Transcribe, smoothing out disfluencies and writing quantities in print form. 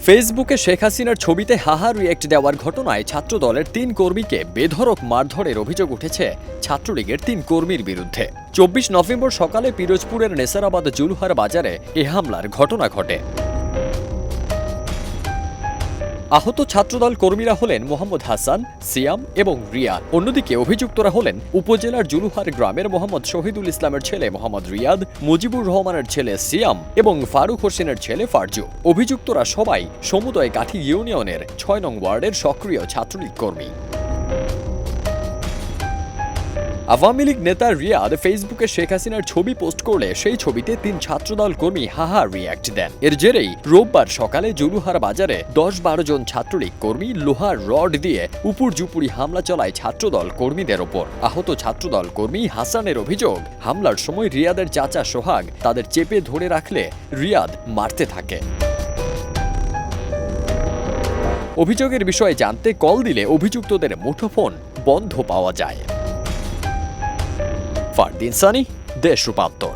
ফেসবুকে শেখ হাসিনার ছবিতে হাহা রিয়েক্ট দেওয়ার ঘটনায় ছাত্রদলের ৩ কর্মীকে বেধড়ক মারধরের অভিযোগ উঠেছে ছাত্রলীগের ৩ কর্মীর বিরুদ্ধে। ২৪ নভেম্বর সকালে পিরোজপুরের নেসারাবাদ জুলুহার বাজারে এ হামলার ঘটনা ঘটে। আহত ছাত্রদল কর্মীরা হলেন মোহাম্মদ হাসান, সিয়াম এবং রিয়াদ। অন্যদিকে অভিযুক্তরা হলেন উপজেলার জুলুহার গ্রামের মোহাম্মদ শহীদুল ইসলামের ছেলে মোহাম্মদ রিয়াদ, মুজিবুর রহমানের ছেলে সিয়াম এবং ফারুক হোসেনের ছেলে ফারজু। অভিযুক্তরা সবাই সমুদয় কাঠি ইউনিয়নের ৬ নং ওয়ার্ডের সক্রিয় ছাত্রলীগ কর্মী। আওয়ামী লীগ নেতা রিয়াদ ফেসবুকে শেখ হাসিনার ছবি পোস্ট করলে সেই ছবিতে ৩ ছাত্রদল কর্মী হাহা রিয়াক্ট দেন। এর জেরেই রোববার সকালে জুলুহার বাজারে ১০-১২ জন ছাত্রলীগ কর্মী লোহার রড দিয়ে উপর্যুপুরি হামলা চালায় ছাত্রদল কর্মীদের ওপর। আহত ছাত্রদল কর্মী হাসানের অভিযোগ, হামলার সময় রিয়াদের চাচা সোহাগ তাদের চেপে ধরে রাখলে রিয়াদ মারতে থাকে। অভিযোগের বিষয়ে জানতে কল দিলে অভিযুক্তদের মুঠোফোন বন্ধ পাওয়া যায়। ফারদিন সানি, দেশ রূপান্তর।